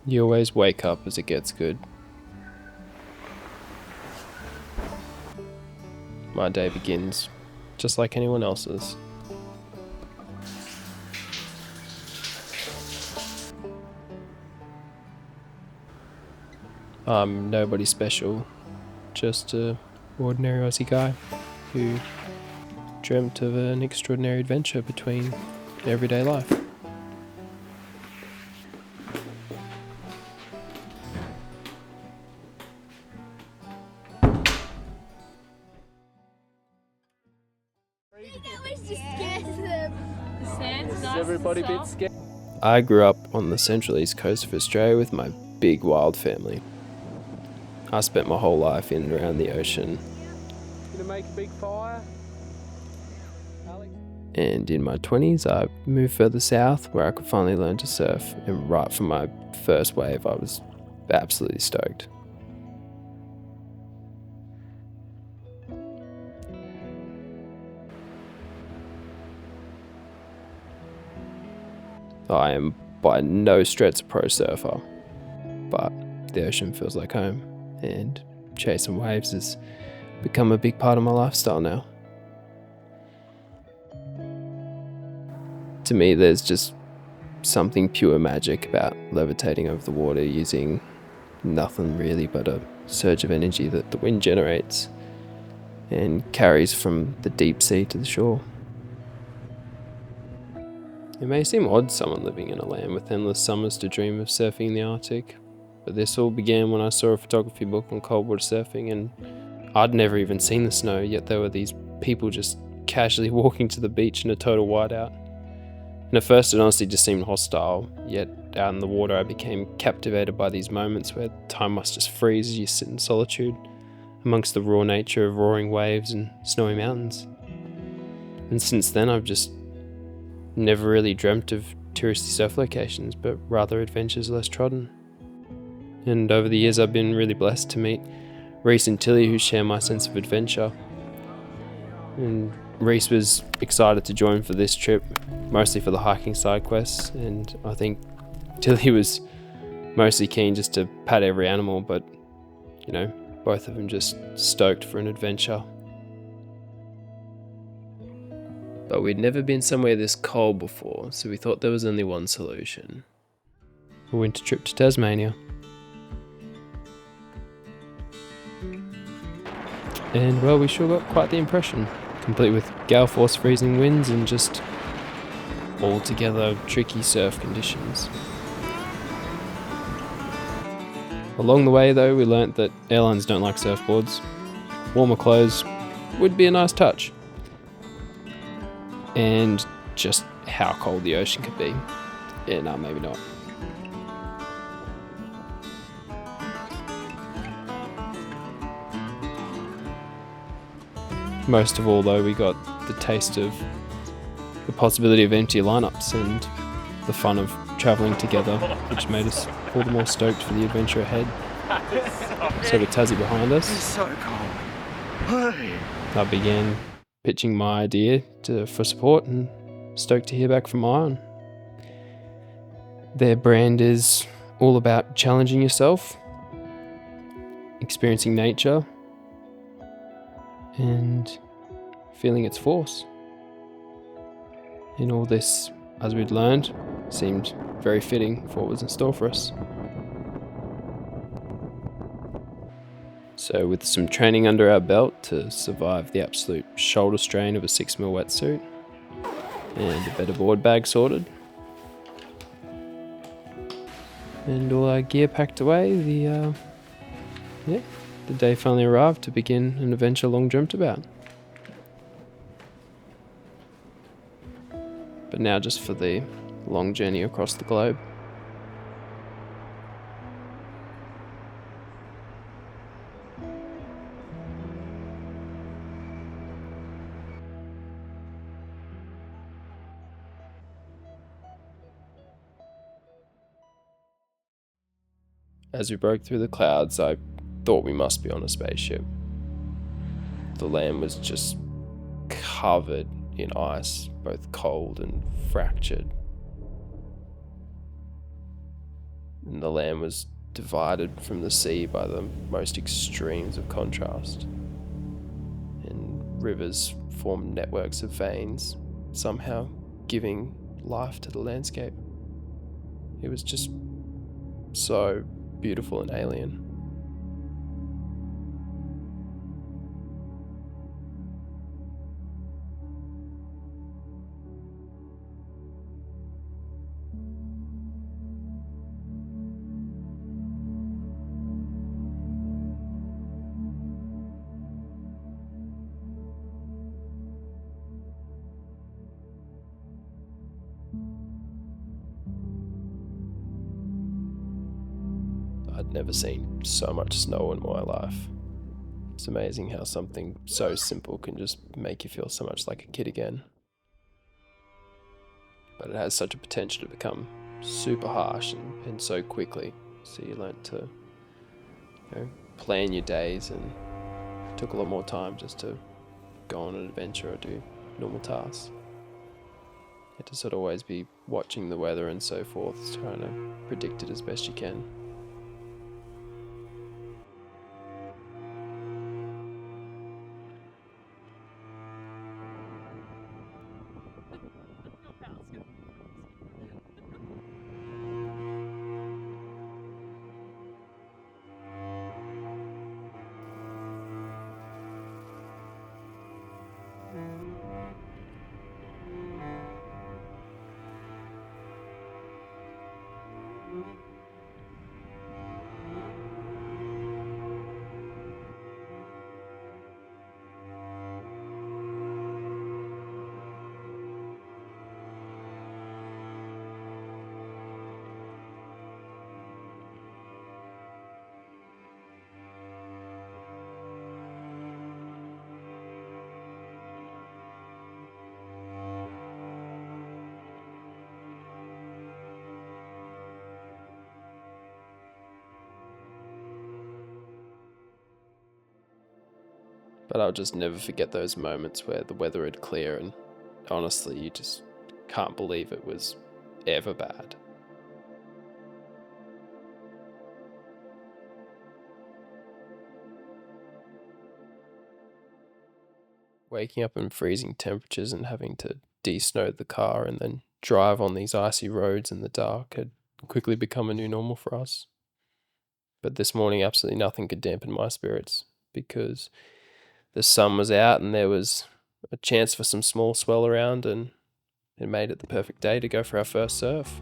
You always wake up as it gets good. My day begins just like anyone else's. I'm nobody special, just a ordinary Aussie guy who dreamt of an extraordinary adventure between everyday life. Everybody a bit scared. I grew up on the central east coast of Australia with my big wild family. I spent my whole life in and around the ocean. Gonna make a big fire? Alex? And in my 20s, I moved further south where I could finally learn to surf. And right from my first wave, I was absolutely stoked. I am by no stretch a pro surfer, but the ocean feels like home, and chasing waves has become a big part of my lifestyle now. To me, there's just something pure magic about levitating over the water using nothing really but a surge of energy that the wind generates and carries from the deep sea to the shore. It may seem odd someone living in a land with endless summers to dream of surfing in the Arctic, but this all began when I saw a photography book on coldwater surfing, and I'd never even seen the snow, yet there were these people just casually walking to the beach in a total whiteout. And at first it honestly just seemed hostile, yet out in the water I became captivated by these moments where time must just freeze as you sit in solitude amongst the raw nature of roaring waves and snowy mountains. And since then I've just never really dreamt of touristy surf locations, but rather adventures less trodden. And over the years I've been really blessed to meet Reese and Tilly, who share my sense of adventure. And Reese was excited to join for this trip, mostly for the hiking side quests, and I think Tilly was mostly keen just to pat every animal, but you know, both of them just stoked for an adventure. But we'd never been somewhere this cold before, so we thought there was only one solution: a winter trip to Tasmania. And well, we sure got quite the impression, complete with gale force freezing winds and just altogether tricky surf conditions. Along the way though, we learnt that airlines don't like surfboards. Warmer clothes would be a nice touch. And just how cold the ocean could be. Yeah, no, maybe not. Most of all though, we got the taste of the possibility of empty lineups and the fun of travelling together, which made us all the more stoked for the adventure ahead. So with Tassie behind us, It's so cold. Hey. I began pitching my idea for support, and stoked to hear back from Ion. Their brand is all about challenging yourself, experiencing nature, and feeling its force. And all this, as we'd learned, seemed very fitting for what was in store for us. So with some training under our belt to survive the absolute shoulder strain of a 6mm wetsuit, and a better board bag sorted, and all our gear packed away, the day finally arrived to begin an adventure long dreamt about. But now just for the long journey across the globe. As we broke through the clouds, I thought we must be on a spaceship. The land was just covered in ice, both cold and fractured. and the land was divided from the sea by the most extremes of contrast. And rivers formed networks of veins, somehow giving life to the landscape. It was just so beautiful and alien. I'd never seen so much snow in my life. It's amazing how something so simple can just make you feel so much like a kid again. But it has such a potential to become super harsh and so quickly. So you learn to plan your days, and it took a lot more time just to go on an adventure or do normal tasks. You have to sort of always be watching the weather and so forth, trying to predict it as best you can. But I'll just never forget those moments where the weather had cleared, and honestly, you just can't believe it was ever bad. Waking up in freezing temperatures and having to de-snow the car and then drive on these icy roads in the dark had quickly become a new normal for us. But this morning, absolutely nothing could dampen my spirits, because the sun was out and there was a chance for some small swell around, and it made it the perfect day to go for our first surf.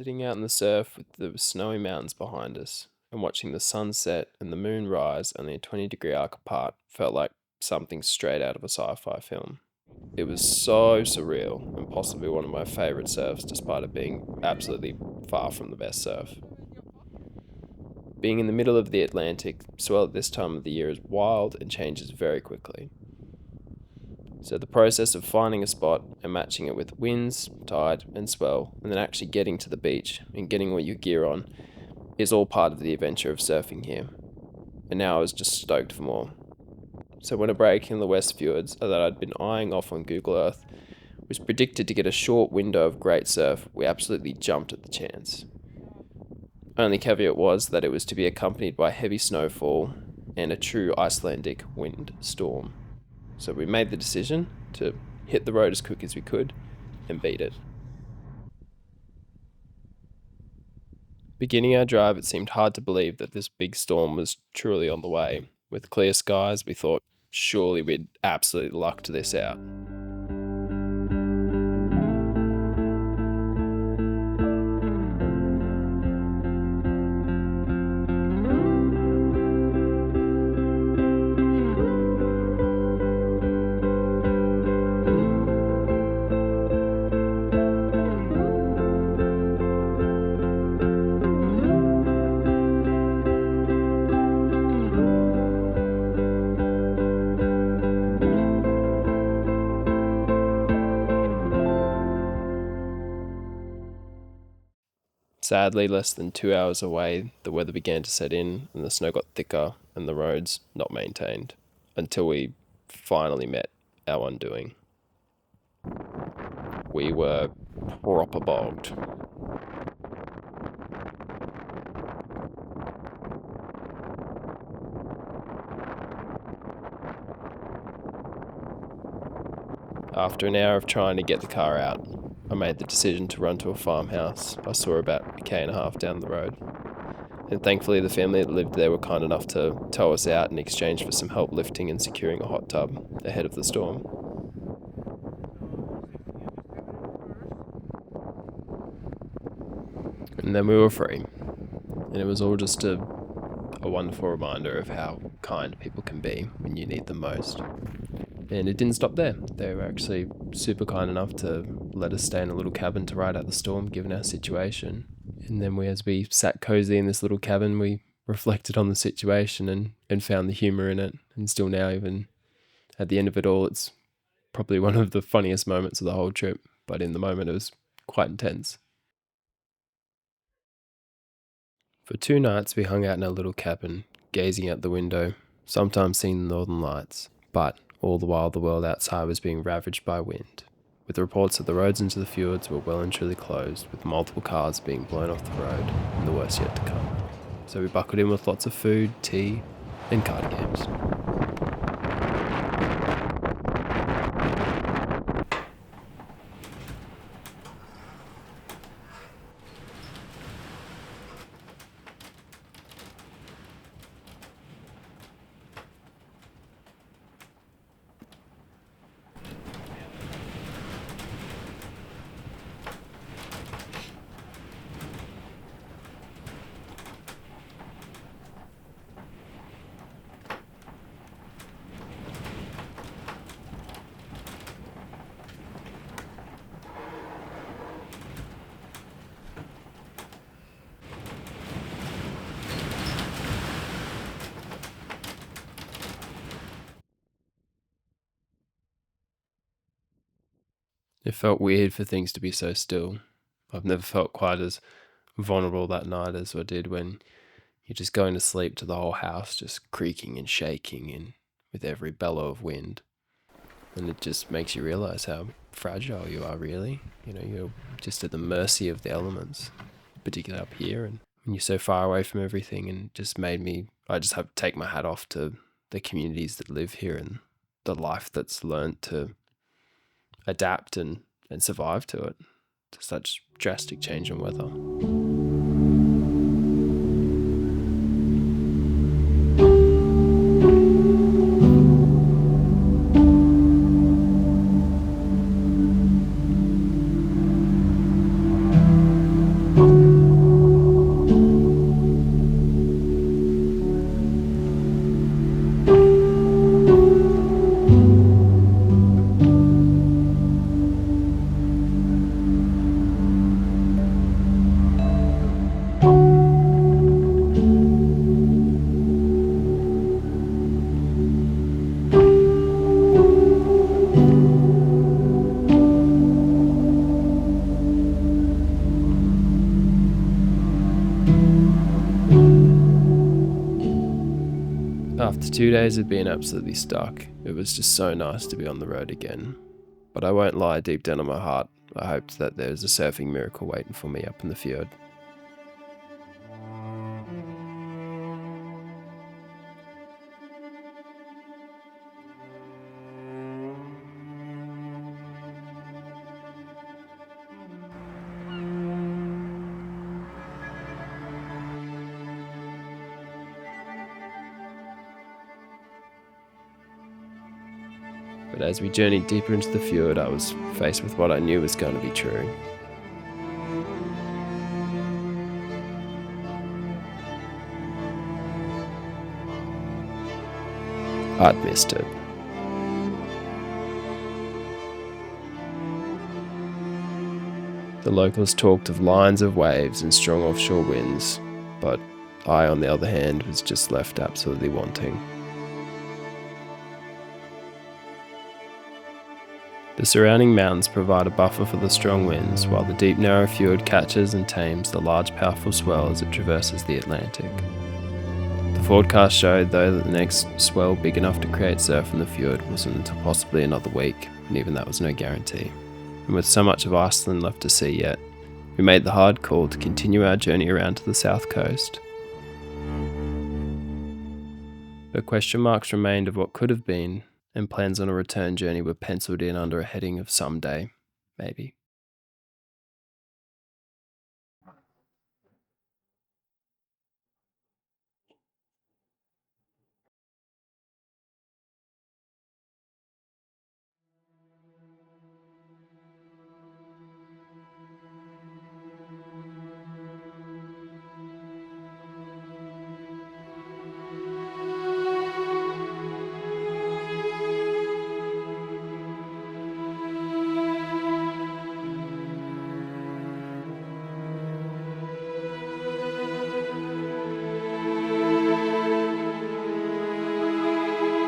Sitting out in the surf with the snowy mountains behind us and watching the sun set and the moon rise only a 20-degree arc apart felt like something straight out of a sci-fi film. It was so surreal and possibly one of my favourite surfs despite it being absolutely far from the best surf. Being in the middle of the Atlantic, swell at this time of the year is wild and changes very quickly. So the process of finding a spot and matching it with winds, tide and swell, and then actually getting to the beach and getting all your gear on is all part of the adventure of surfing here. And now I was just stoked for more. So when a break in the West Fjords that I'd been eyeing off on Google Earth was predicted to get a short window of great surf, we absolutely jumped at the chance. Only caveat was that it was to be accompanied by heavy snowfall and a true Icelandic wind storm. So we made the decision to hit the road as quick as we could and beat it. Beginning our drive, it seemed hard to believe that this big storm was truly on the way. With clear skies, we thought surely we'd absolutely lucked this out. Sadly, less than 2 hours away, the weather began to set in and the snow got thicker and the roads not maintained until we finally met our undoing. We were proper bogged. After an hour of trying to get the car out, I made the decision to run to a farmhouse I saw about a k-and-a-half down the road. And thankfully the family that lived there were kind enough to tow us out in exchange for some help lifting and securing a hot tub ahead of the storm. And then we were free. And it was all just a wonderful reminder of how kind people can be when you need them most. And it didn't stop there. They were actually super kind enough to let us stay in a little cabin to ride out the storm, given our situation. And then as we sat cozy in this little cabin, we reflected on the situation and found the humour in it. And still now, even at the end of it all, it's probably one of the funniest moments of the whole trip. But in the moment, it was quite intense. For 2 nights, we hung out in our little cabin, gazing out the window, sometimes seeing the northern lights. But all the while, the world outside was being ravaged by wind, with reports that the roads into the fjords were well and truly closed, with multiple cars being blown off the road, and the worst yet to come. So we buckled in with lots of food, tea, and card games. It felt weird for things to be so still. I've never felt quite as vulnerable that night as I did when you're just going to sleep to the whole house just creaking and shaking and with every bellow of wind. And it just makes you realize how fragile you are, really. You know, you're just at the mercy of the elements, particularly up here. And when you're so far away from everything, and it just made me, I just have to take my hat off to the communities that live here and the life that's learned to adapt and survive to it, to such drastic change in weather. After 2 days of being absolutely stuck, it was just so nice to be on the road again. But I won't lie, deep down in my heart, I hoped that there was a surfing miracle waiting for me up in the fjord. But as we journeyed deeper into the fjord, I was faced with what I knew was going to be true. I'd missed it. The locals talked of lines of waves and strong offshore winds, but I, on the other hand, was just left absolutely wanting. The surrounding mountains provide a buffer for the strong winds, while the deep narrow fjord catches and tames the large powerful swell as it traverses the Atlantic. The forecast showed, though, that the next swell big enough to create surf in the fjord wasn't until possibly another week, and even that was no guarantee. And with so much of Iceland left to see yet, we made the hard call to continue our journey around to the south coast. But question marks remained of what could have been, and plans on a return journey were penciled in under a heading of someday, maybe.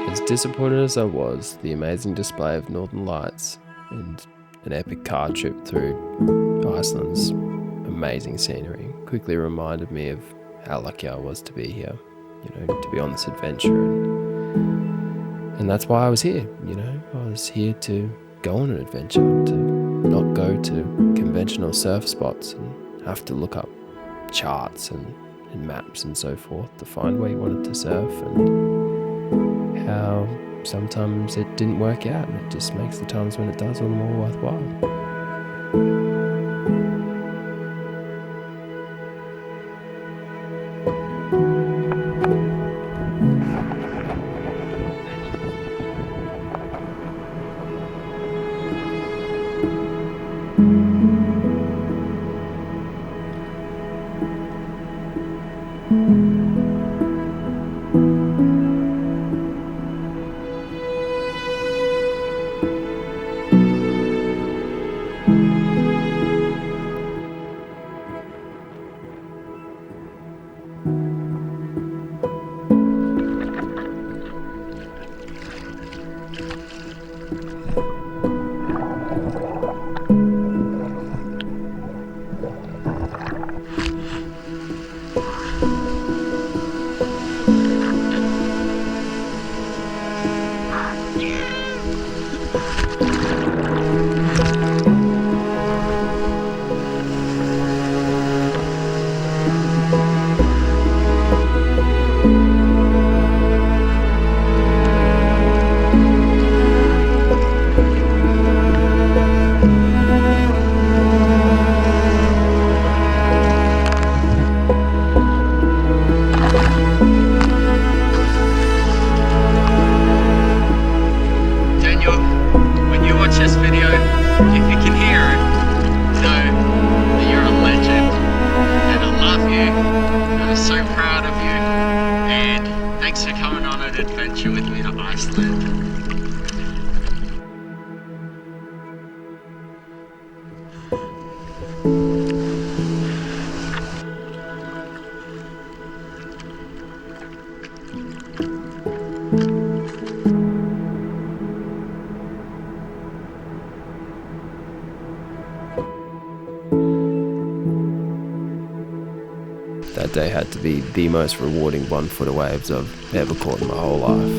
As disappointed as I was, the amazing display of northern lights and an epic car trip through Iceland's amazing scenery quickly reminded me of how lucky I was to be here, to be on this adventure. And that's why I was here, I was here to go on an adventure, to not go to conventional surf spots and have to look up charts and maps and so forth to find where you wanted to surf, and how sometimes it didn't work out, and it just makes the times when it does all the more worthwhile. That day had to be the most rewarding 1-footer waves I've ever caught in my whole life.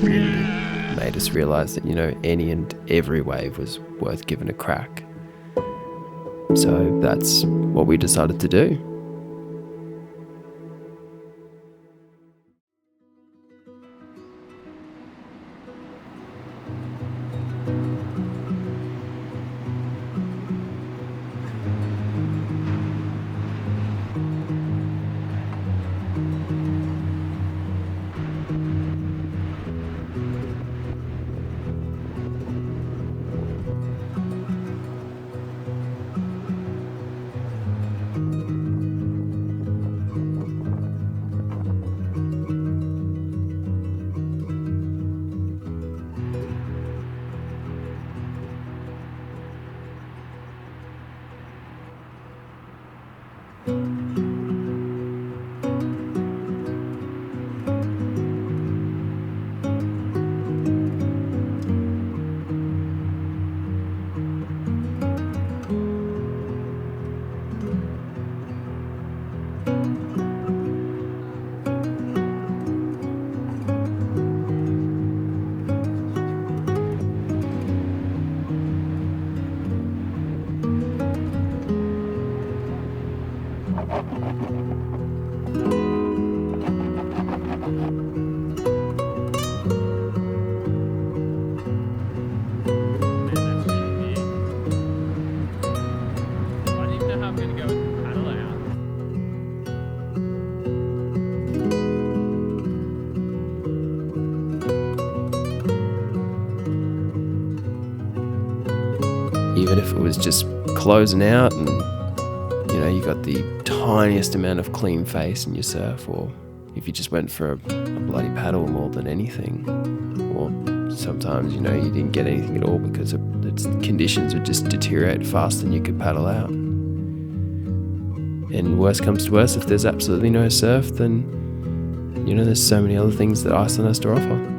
It made us realise that, any and every wave was worth giving a crack. So that's what we decided to do. Even if it was just closing out and, you got the tiniest amount of clean face in your surf, or if you just went for a bloody paddle more than anything, or sometimes, you didn't get anything at all because the conditions would just deteriorate faster than you could paddle out. And worst comes to worst, if there's absolutely no surf, then, there's so many other things that Iceland has to offer.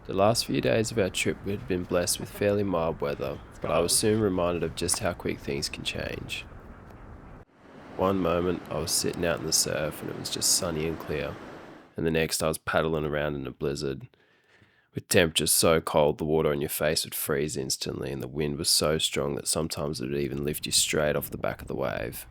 The last few days of our trip had been blessed with fairly mild weather, but I was soon reminded of just how quick things can change. One moment I was sitting out in the surf and it was just sunny and clear, and the next I was paddling around in a blizzard. With temperatures so cold the water on your face would freeze instantly, and the wind was so strong that sometimes it would even lift you straight off the back of the wave.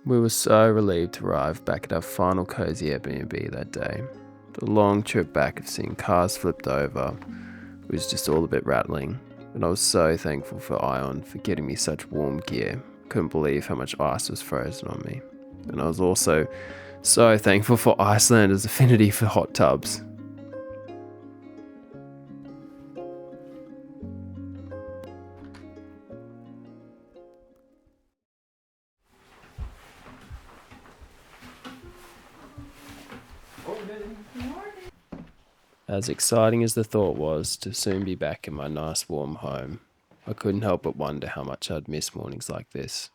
We were so relieved to arrive back at our final cozy Airbnb that day. The long trip back of seeing cars flipped over was just all a bit rattling, and I was so thankful for Ion for getting me such warm gear. Couldn't believe how much ice was frozen on me. And I was also so thankful for Iceland's affinity for hot tubs. As exciting as the thought was to soon be back in my nice warm home, I couldn't help but wonder how much I'd miss mornings like this.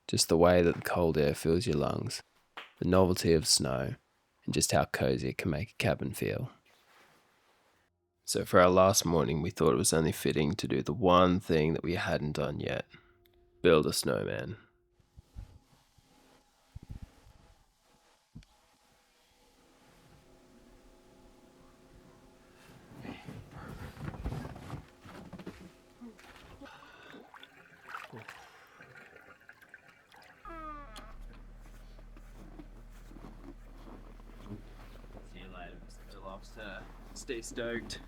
Just the way that the cold air fills your lungs, the novelty of snow, and just how cozy it can make a cabin feel. So for our last morning, we thought it was only fitting to do the one thing that we hadn't done yet: build a snowman. See you later, Mr. Lobster. Stay stoked.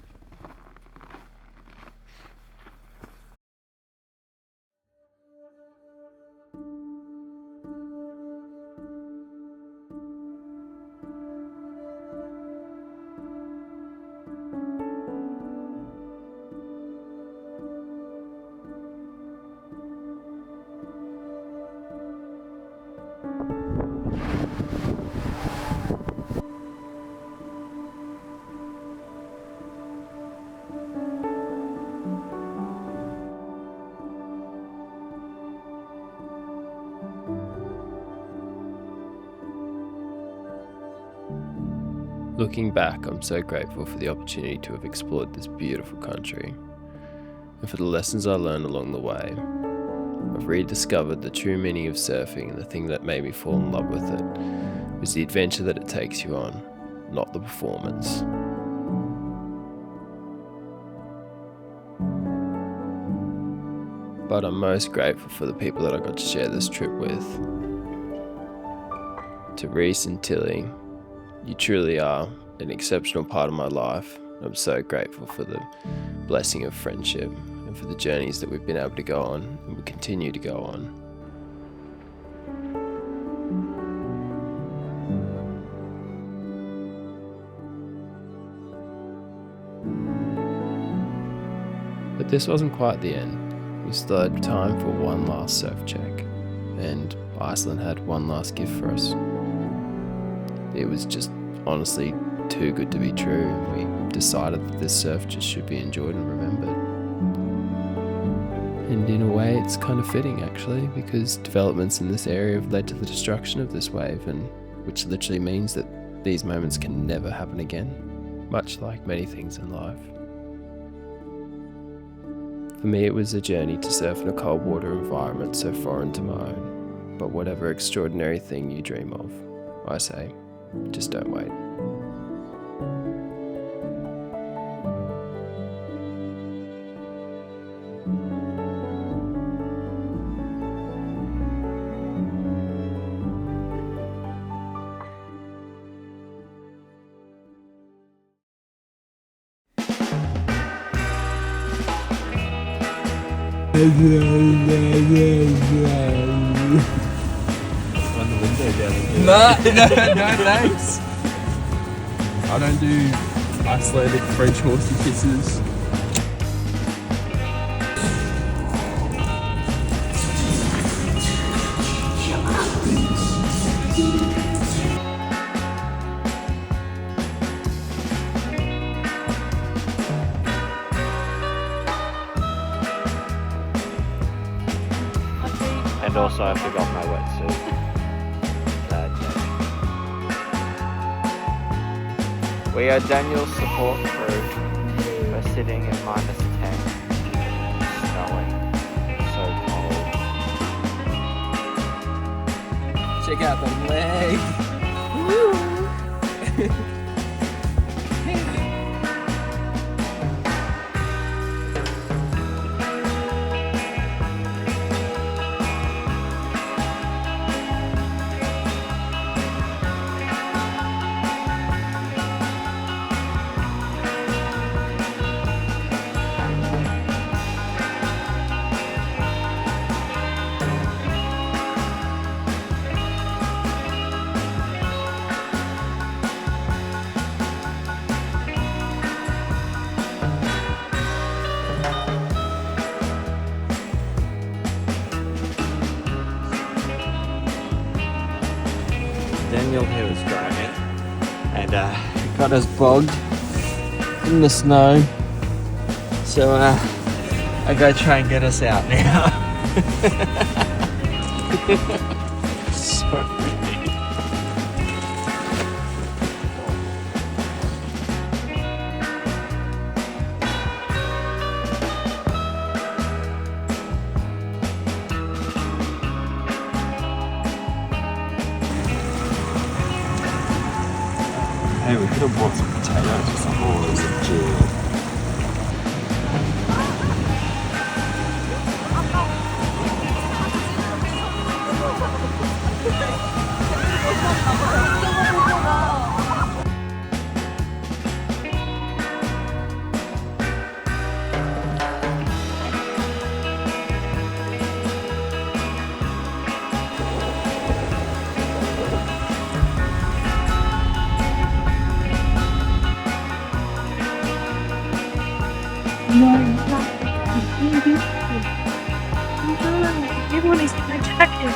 Looking back, I'm so grateful for the opportunity to have explored this beautiful country, and for the lessons I learned along the way. I've rediscovered the true meaning of surfing, and the thing that made me fall in love with it was the adventure that it takes you on, not the performance. But I'm most grateful for the people that I got to share this trip with. To Reese and Tilly, you truly are an exceptional part of my life. I'm so grateful for the blessing of friendship and for the journeys that we've been able to go on and we continue to go on. But this wasn't quite the end. We still had time for one last surf check, and Iceland had one last gift for us. It was just honestly too good to be true, and we decided that this surf just should be enjoyed and remembered. And in a way it's kind of fitting actually, because developments in this area have led to the destruction of this wave, and which literally means that these moments can never happen again, much like many things in life. For me, it was a journey to surf in a cold water environment so foreign to my own. But whatever extraordinary thing you dream of, I say, just don't wait. Run the window down. No, thanks. I don't do Icelandic French horsey kisses. And also I forgot my wetsuit. Sad day. We are Daniel's support crew. We're sitting in -10. Snowing. So cold. Check out the leg. Daniel here was driving and got us bogged in the snow. So I gotta try and get us out now. Sorry. Hey, we could have bought some potatoes or some oils of jam. Everyone needs to my jacket.